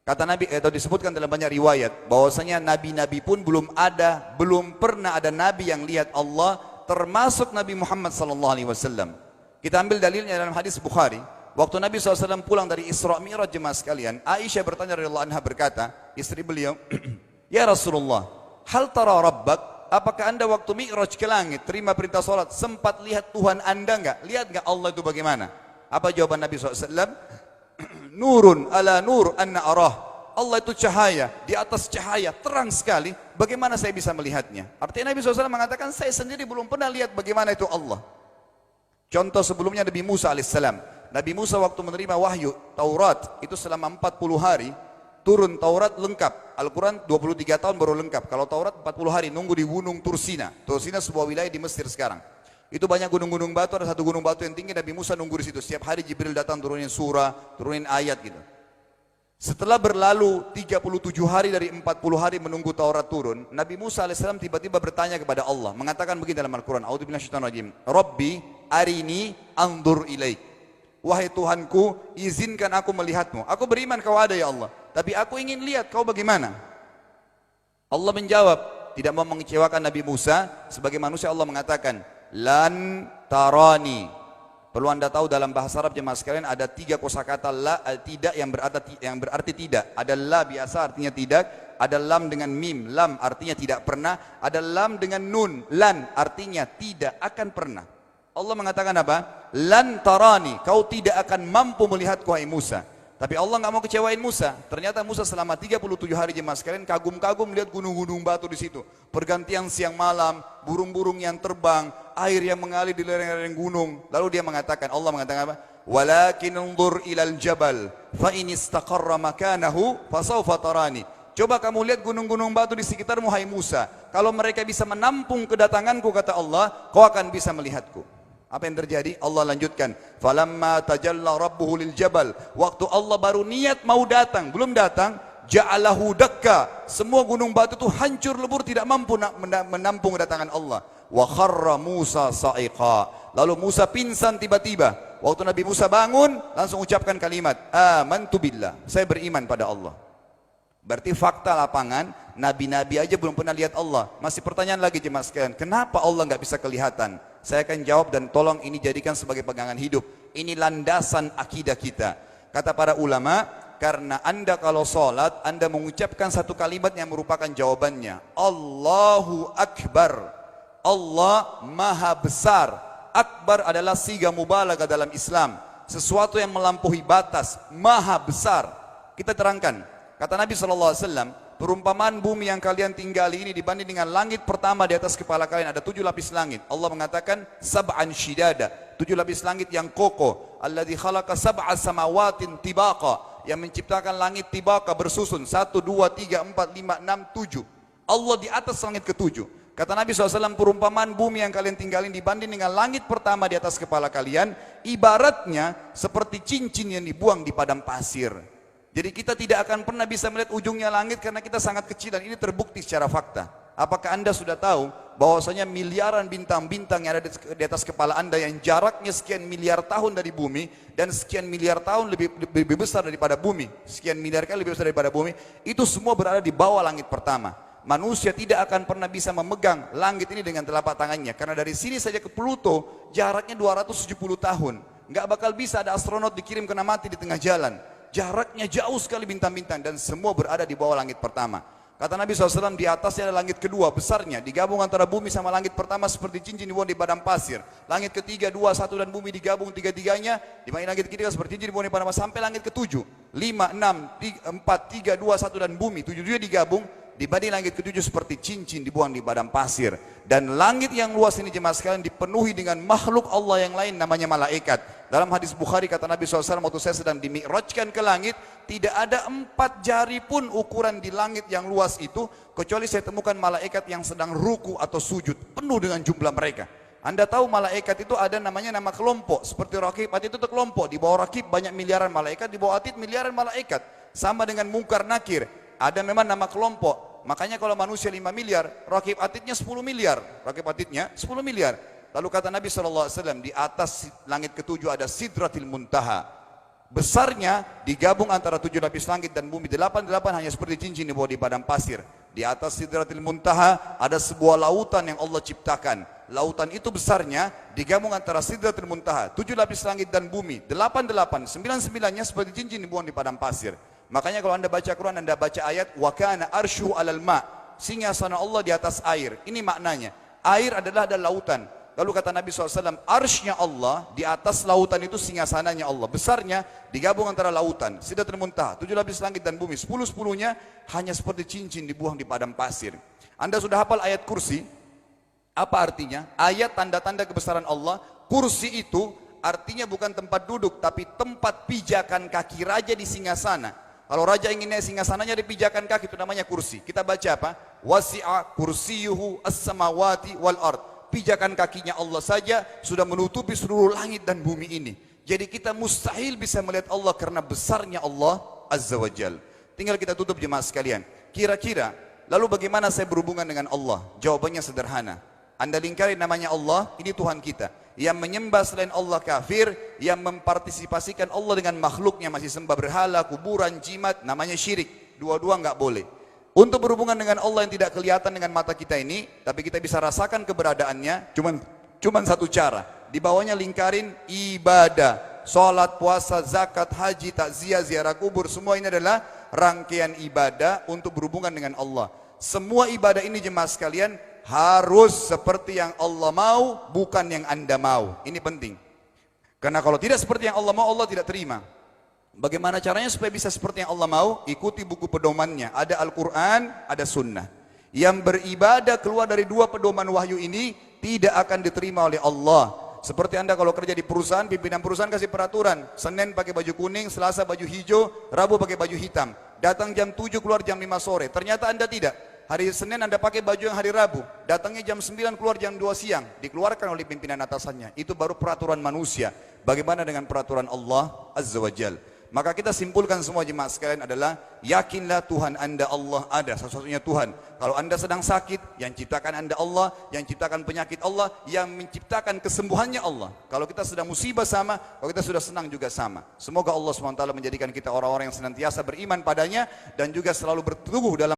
Kata Nabi, atau disebutkan dalam banyak riwayat, bahwasanya nabi-nabi pun belum pernah ada nabi yang lihat Allah, termasuk Nabi Muhammad SAW. Kita ambil dalilnya dalam hadis Bukhari. Waktu Nabi SAW pulang dari Isra Mi'raj, jemaah sekalian, Aisyah bertanya radhiyallahu anha, berkata, istri beliau, ya Rasulullah, hal tara rabbak? Apakah anda waktu Mi'raj ke langit, terima perintah salat, sempat lihat Tuhan anda enggak? Lihat enggak Allah itu bagaimana? Apa jawaban Nabi SAW? Nurun ala nur anna arah. Allah itu cahaya, di atas cahaya, terang sekali. Bagaimana saya bisa melihatnya? Artinya Nabi SAW mengatakan, saya sendiri belum pernah lihat bagaimana itu Allah. Contoh sebelumnya Nabi Musa alaihissalam. Nabi Musa waktu menerima wahyu Taurat, itu selama 40 hari, turun Taurat lengkap. Al-Quran 23 tahun baru lengkap. Kalau Taurat 40 hari, nunggu di gunung Tursina. Tursina sebuah wilayah di Mesir sekarang. Itu banyak gunung-gunung batu, ada satu gunung batu yang tinggi, Nabi Musa nunggu di situ. Setiap hari Jibril datang turunin surah, turunin ayat gitu. Setelah berlalu 37 hari dari 40 hari menunggu Taurat turun, Nabi Musa alaihissalam tiba-tiba bertanya kepada Allah, mengatakan begini dalam Al-Quran, A'udzu billahi minasyaitonir rajim, Rabbi arini anzur ilaik. Wahai Tuhanku, izinkan aku melihatmu. Aku beriman kau ada ya Allah, tapi aku ingin lihat kau bagaimana. Allah menjawab, tidak mau mengecewakan Nabi Musa, sebagai manusia Allah mengatakan, lan tarani. Perlu anda tahu dalam bahasa Arab jemaah sekalian ada 3 kosakata la, tidak yang berarti tidak. Ada la biasa artinya tidak, ada lam dengan mim, lam artinya tidak pernah, ada lam dengan nun, lan artinya tidak akan pernah. Allah mengatakan apa? Lan tarani, kau tidak akan mampu melihatku hai Musa. Tapi Allah nggak mau kecewain Musa. Ternyata Musa selama 37 hari jemaah sekalian kagum-kagum melihat gunung-gunung batu di situ. Pergantian siang malam, burung-burung yang terbang, air yang mengalir di lereng-lereng gunung. Lalu dia mengatakan, Allah mengatakan apa? Walakin unzur ilal jabal fa in istaqarra makanahu fasawfa tarani. Coba kamu lihat gunung-gunung batu di sekitarmu hai Musa. Kalau mereka bisa menampung kedatanganku, kata Allah, kau akan bisa melihatku. Apa yang terjadi? Allah lanjutkan, falamma tajalla rabbuhu lil jabal. Waktu Allah baru niat mau datang, belum datang, ja'alahu dakka. Semua gunung batu itu hancur lebur, tidak mampu menampung kedatangan Allah. Wa kharra Musa sa'iqa. Lalu Musa pingsan tiba-tiba. Waktu Nabi Musa bangun, langsung ucapkan kalimat, amantu billah. Saya beriman pada Allah. Berarti fakta lapangan, nabi-nabi aja belum pernah lihat Allah. Masih pertanyaan lagi jemaah sekalian, kenapa Allah nggak bisa kelihatan? Saya akan jawab dan tolong ini jadikan sebagai pegangan hidup. Ini landasan akidah kita. Kata para ulama, karena anda kalau sholat, anda mengucapkan satu kalimat yang merupakan jawabannya. Allahu Akbar. Allah Maha Besar. Akbar adalah siga mubalaghah dalam Islam. Sesuatu yang melampaui batas, Maha Besar. Kita terangkan. Kata Nabi SAW, perumpamaan bumi yang kalian tinggali ini dibanding dengan langit pertama di atas kepala kalian ada 7 lapis langit. Allah mengatakan sab'an shidada, 7 lapis langit yang kokoh. Alladzi khalaqa sab'a samawatin tibaqa, yang menciptakan langit tibaqa bersusun 1, 2, 3, 4, 5, 6, 7. Allah di atas langit ke-7. Kata Nabi SAW, perumpamaan bumi yang kalian tinggalin dibanding dengan langit pertama di atas kepala kalian, ibaratnya seperti cincin yang dibuang di padang pasir. Jadi kita tidak akan pernah bisa melihat ujungnya langit karena kita sangat kecil, dan ini terbukti secara fakta. Apakah anda sudah tahu bahwasanya miliaran bintang-bintang yang ada di atas kepala anda yang jaraknya sekian miliar tahun dari bumi dan sekian miliar tahun lebih besar daripada bumi, sekian miliar kali lebih besar daripada bumi, itu semua berada di bawah langit pertama. Manusia tidak akan pernah bisa memegang langit ini dengan telapak tangannya, karena dari sini saja ke Pluto jaraknya 270 tahun. Nggak bakal bisa ada astronot dikirim kena mati di tengah jalan. Jaraknya jauh sekali bintang-bintang, dan semua berada di bawah langit pertama. Kata Nabi SAW, di atasnya ada langit kedua besarnya, digabung antara bumi sama langit pertama seperti cincin dibuang di padang pasir. Langit ketiga, 2, 1 dan bumi digabung tiga-tiganya, di mana langit ketiga seperti cincin dibuang di padang pasir, sampai langit ke-7. 5, 6, 4, 3, 2, 1 dan bumi 7 digabung, dibanding langit ke-7 seperti cincin dibuang di padang pasir. Dan langit yang luas ini jemaah sekalian dipenuhi dengan makhluk Allah yang lain namanya malaikat. Dalam hadis Bukhari kata Nabi SAW, waktu saya sedang dimi'rajkan ke langit, tidak ada 4 jari pun ukuran di langit yang luas itu, kecuali saya temukan malaikat yang sedang ruku atau sujud, penuh dengan jumlah mereka. Anda tahu malaikat itu ada namanya nama kelompok, seperti Raqib Atid itu kelompok, di bawah Raqib banyak miliaran malaikat, di bawah Atid miliaran malaikat. Sama dengan Munkar Nakir, ada memang nama kelompok. Makanya kalau manusia 5 miliar, Raqib Atidnya 10 miliar, Raqib Atidnya 10 miliar. Lalu kata Nabi SAW, di atas langit ke-7 ada Sidratil Muntaha. Besarnya digabung antara 7 lapis langit dan bumi. 8 hanya seperti cincin di bawah di padang pasir. Di atas Sidratil Muntaha ada sebuah lautan yang Allah ciptakan. Lautan itu besarnya digabung antara Sidratil Muntaha, 7 lapis langit dan bumi. 9-9-nya seperti cincin dibuang di padang pasir. Makanya kalau anda baca Quran, anda baca ayat wa kana arsyu alal ma, singgasana Allah di atas air. Ini maknanya, air adalah lautan. Lalu kata Nabi SAW, arsy-nya Allah di atas lautan itu singgasananya Allah. Besarnya digabung antara lautan, Sidratul Muntaha, 7 lapis langit dan bumi. 10-10-nya hanya seperti cincin dibuang di padang pasir. Anda sudah hafal ayat kursi? Apa artinya? Ayat tanda-tanda kebesaran Allah. Kursi itu artinya bukan tempat duduk, tapi tempat pijakan kaki raja di singgasana. Kalau raja ingin naik singgasananya dipijakan kaki, itu namanya kursi. Kita baca apa? Wasi'a kursiyuhu as-samawati wal ard. Pijakan kakinya Allah saja sudah menutupi seluruh langit dan bumi ini. Jadi kita mustahil bisa melihat Allah karena besarnya Allah Azza wa Jal. Tinggal kita tutup jemaah sekalian. Kira-kira, lalu bagaimana saya berhubungan dengan Allah? Jawabannya sederhana. Anda lingkari namanya Allah, ini Tuhan kita. Yang menyembah selain Allah kafir, yang mempartisipasikan Allah dengan makhluknya, masih sembah berhala, kuburan, jimat, namanya syirik. Dua-dua enggak boleh. Untuk berhubungan dengan Allah yang tidak kelihatan dengan mata kita ini, tapi kita bisa rasakan keberadaannya, cuman satu cara. Di bawahnya lingkarin ibadah, sholat, puasa, zakat, haji, takziah, ziarah kubur, semua ini adalah rangkaian ibadah untuk berhubungan dengan Allah. Semua ibadah ini jemaah sekalian harus seperti yang Allah mau, bukan yang Anda mau. Ini penting. Karena kalau tidak seperti yang Allah mau, Allah tidak terima. Bagaimana caranya supaya bisa seperti yang Allah mau? Ikuti buku pedomannya. Ada Al-Quran, ada Sunnah. Yang beribadah keluar dari 2 pedoman wahyu ini tidak akan diterima oleh Allah. Seperti Anda kalau kerja di perusahaan, pimpinan perusahaan kasih peraturan. Senin pakai baju kuning, Selasa baju hijau, Rabu pakai baju hitam. Datang jam 7, keluar jam 5 sore. Ternyata Anda tidak. Hari Senin Anda pakai baju yang hari Rabu. Datangnya jam 9, keluar jam 2 siang. Dikeluarkan oleh pimpinan atasannya. Itu baru peraturan manusia. Bagaimana dengan peraturan Allah Azza wa Jal? Maka kita simpulkan semua jemaah sekalian adalah yakinlah Tuhan Anda Allah ada, satu-satunya Tuhan. Kalau Anda sedang sakit, yang ciptakan Anda Allah, yang ciptakan penyakit Allah, yang menciptakan kesembuhannya Allah. Kalau kita sedang musibah sama, kalau kita sudah senang juga sama. Semoga Allah SWT menjadikan kita orang-orang yang senantiasa beriman padanya dan juga selalu berteguh dalam